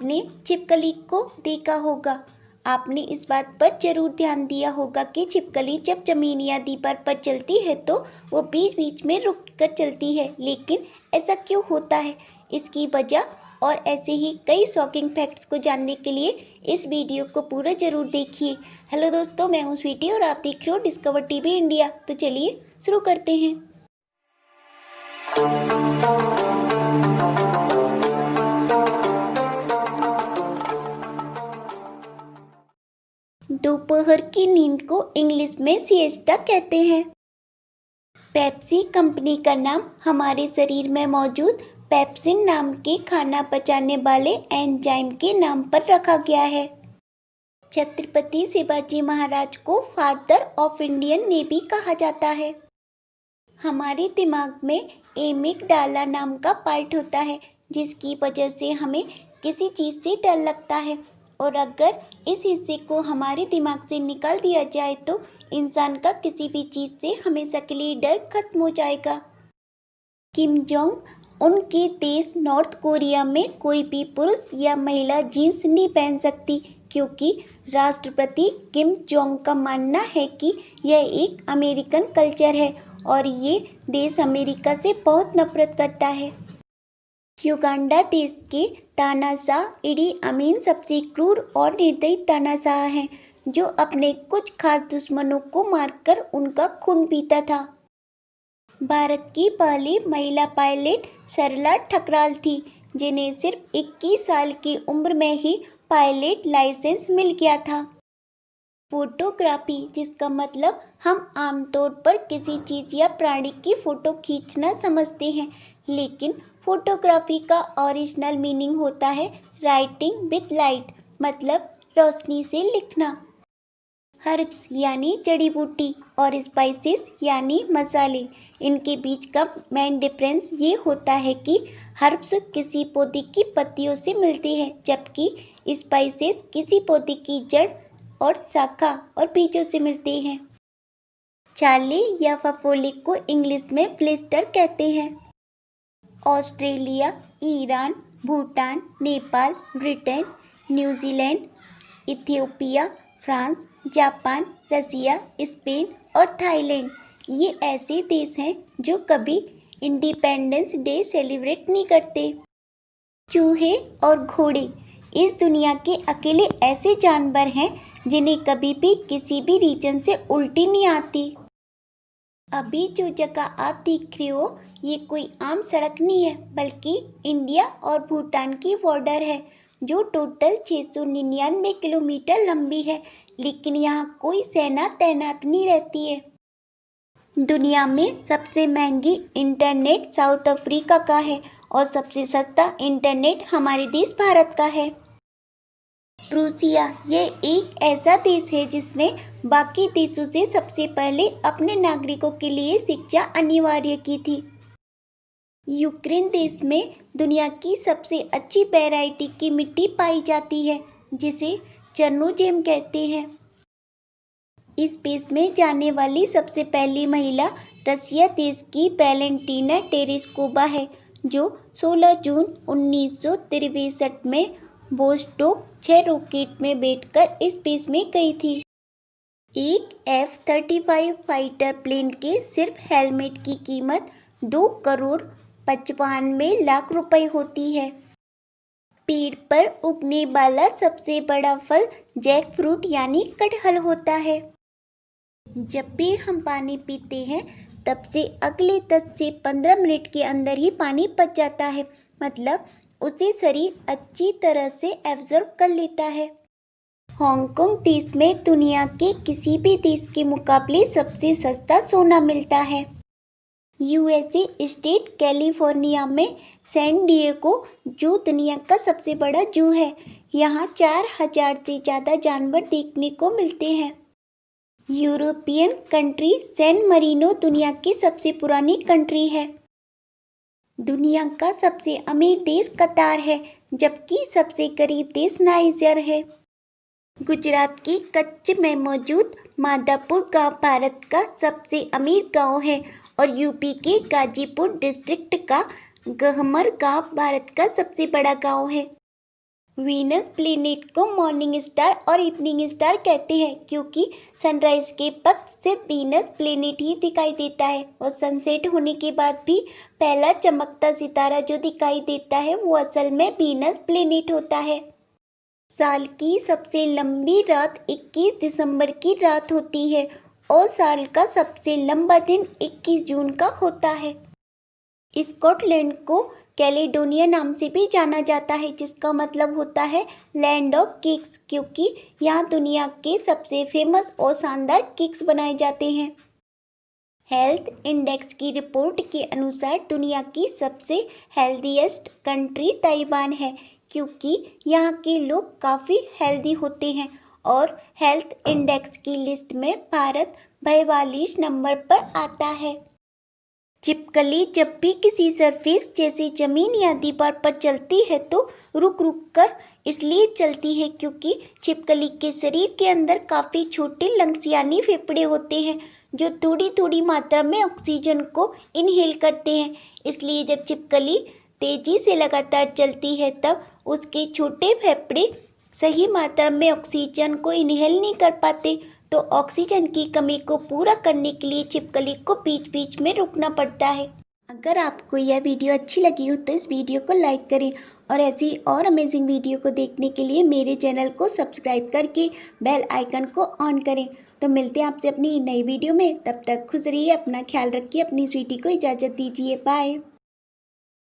आपने छिपकली को देखा होगा। आपने इस बात पर जरूर ध्यान दिया होगा कि छिपकली जब जमीन या दीवार पर चलती है तो वो बीच बीच में रुक कर चलती है, लेकिन ऐसा क्यों होता है? इसकी वजह और ऐसे ही कई शॉकिंग फैक्ट्स को जानने के लिए इस वीडियो को पूरा जरूर देखिए। हेलो दोस्तों, मैं हूँ स्वीटी और आप देख रहे हो डिस्कवर टीवी इंडिया। तो चलिए शुरू करते हैं। दोपहर की नींद को इंग्लिश में सिएस्टा कहते हैं। पेप्सी कंपनी का नाम हमारे शरीर में मौजूद पेप्सिन नाम के खाना पचाने वाले एंजाइम के नाम पर रखा गया है। छत्रपति शिवाजी महाराज को फादर ऑफ इंडियन नेवी कहा जाता है। हमारे दिमाग में एमिगडाला नाम का पार्ट होता है, जिसकी वजह से हमें किसी चीज़ से डर लगता है, और अगर इस हिस्से को हमारे दिमाग से निकाल दिया जाए तो इंसान का किसी भी चीज़ से हमेशा के लिए डर खत्म हो जाएगा। किम जोंग उनके देश नॉर्थ कोरिया में कोई भी पुरुष या महिला जींस नहीं पहन सकती, क्योंकि राष्ट्रपति किम जोंग का मानना है कि यह एक अमेरिकन कल्चर है और ये देश अमेरिका से बहुत नफरत करता है। युगांडा देश के तानाशाह इडी अमीन सबसे क्रूर और निर्दयी तानाशाह हैं, जो अपने कुछ खास दुश्मनों को मारकर उनका खून पीता था। भारत की पहली महिला पायलट सरला ठकराल थी, जिन्हें सिर्फ 21 साल की उम्र में ही पायलट लाइसेंस मिल गया था। फोटोग्राफी, जिसका मतलब हम आमतौर पर किसी चीज़ या प्राणी की फ़ोटो खींचना समझते हैं, लेकिन फोटोग्राफी का ओरिजिनल मीनिंग होता है राइटिंग विद लाइट, मतलब रोशनी से लिखना। हर्ब्स यानी जड़ी बूटी और स्पाइसेस यानी मसाले, इनके बीच का मेन डिफरेंस ये होता है कि हर्ब्स किसी पौधे की पत्तियों से मिलती है, जबकि स्पाइसेस किसी पौधे की जड़ और शाखा और बीजों से मिलते हैं। छाले या फफोले को इंग्लिश में ब्लिस्टर कहते हैं। Australia, Iran, Bhutan, Nepal, Britain, New Zealand, Ethiopia, France, Japan, Russia, Spain और थाईलैंड ये ऐसे देश हैं जो कभी इंडिपेंडेंस डे सेलिब्रेट नहीं करते। चूहे और घोड़े इस दुनिया के अकेले ऐसे जानवर हैं जिन्हें कभी भी किसी भी रीजन से उल्टी नहीं आती। अभी जो जगह आप देख रहे हो ये कोई आम सड़क नहीं है, बल्कि इंडिया और भूटान की बॉर्डर है, जो टोटल 699 किलोमीटर लंबी है, लेकिन यहाँ कोई सेना तैनात नहीं रहती है। दुनिया में सबसे महंगी इंटरनेट साउथ अफ्रीका का है और सबसे सस्ता इंटरनेट हमारे देश भारत का है। प्रूसिया ये एक ऐसा देश है जिसने बाकी देशों से सबसे पहले अपने नागरिकों के लिए शिक्षा अनिवार्य की थी। यूक्रेन देश में दुनिया की सबसे अच्छी वैरायटी की मिट्टी पाई जाती है, जिसे चर्नोजेम कहते हैं। स्पेस में जाने वाली सबसे पहली महिला रसिया देश की वैलेंटीना टेरेस्कोवा है, जो 16 जून 1963 में वोस्टोक 6 रॉकेट में बैठकर स्पेस में गई थी। एक F-35 फाइटर प्लेन के सिर्फ हेलमेट की कीमत 2,95,00,000 रुपए होती है। पेड़ पर उगने वाला सबसे बड़ा फल जैक फ्रूट यानी कटहल होता है। जब भी हम पानी पीते हैं तब से अगले 10 से 15 मिनट के अंदर ही पानी पच जाता है, मतलब उसे शरीर अच्छी तरह से एब्जॉर्ब कर लेता है। हांगकांग देश में दुनिया के किसी भी देश के मुकाबले सबसे सस्ता सोना मिलता है। यूएसए स्टेट कैलिफोर्निया में सैन डिएगो जू दुनिया का सबसे बड़ा जू है। यहाँ 4000 से ज़्यादा जानवर देखने को मिलते हैं। यूरोपियन कंट्री सैन मरीनो दुनिया की सबसे पुरानी कंट्री है। दुनिया का सबसे अमीर देश कतार है, जबकि सबसे गरीब देश नाइजर है। गुजरात की कच्छ में मौजूद माधापुर गांव भारत का सबसे अमीर गांव है और यूपी के गाजीपुर डिस्ट्रिक्ट का गहमर गांव भारत का सबसे बड़ा गांव है। वीनस प्लेनेट को मॉर्निंग स्टार और इवनिंग स्टार कहते हैं क्योंकि सनराइज के वक्त सिर्फ वीनस प्लेनेट ही दिखाई देता है और सनसेट होने के बाद भी पहला चमकता सितारा जो दिखाई देता है वो असल में वीनस प्लेनेट होता है। साल की सबसे लंबी रात 21 दिसंबर की रात होती है और साल का सबसे लंबा दिन 21 जून का होता है। स्कॉटलैंड को कैलेडोनिया नाम से भी जाना जाता है जिसका मतलब होता है लैंड ऑफ केक्स क्योंकि यहाँ दुनिया के सबसे फेमस और शानदार केक्स बनाए जाते हैं। हेल्थ इंडेक्स की रिपोर्ट के अनुसार दुनिया की सबसे हेल्दीएस्ट कंट्री ताइवान है क्योंकि यहाँ के लोग काफ़ी हेल्दी होते हैं और हेल्थ इंडेक्स की लिस्ट में भारत 42 नंबर पर आता है। छिपकली जब भी किसी सरफेस जैसे जमीन या दीवार पर चलती है तो रुक रुक कर इसलिए चलती है क्योंकि छिपकली के शरीर के अंदर काफ़ी छोटे लंग्स यानी फेफड़े होते हैं जो थोड़ी थोड़ी मात्रा में ऑक्सीजन को इनहेल करते हैं। इसलिए जब छिपकली तेजी से लगातार चलती है तब उसके छोटे फेफड़े सही मात्रा में ऑक्सीजन को इनहेल नहीं कर पाते तो ऑक्सीजन की कमी को पूरा करने के लिए छिपकली को बीच बीच में रुकना पड़ता है। अगर आपको यह वीडियो अच्छी लगी हो तो इस वीडियो को लाइक करें और ऐसी और अमेजिंग वीडियो को देखने के लिए मेरे चैनल को सब्सक्राइब करके बेल आइकन को ऑन करें। तो मिलते हैं आपसे अपनी नई वीडियो में, तब तक खुश रहिए, अपना ख्याल रखिए, अपनी स्वीटी को इजाज़त दीजिए, बाय।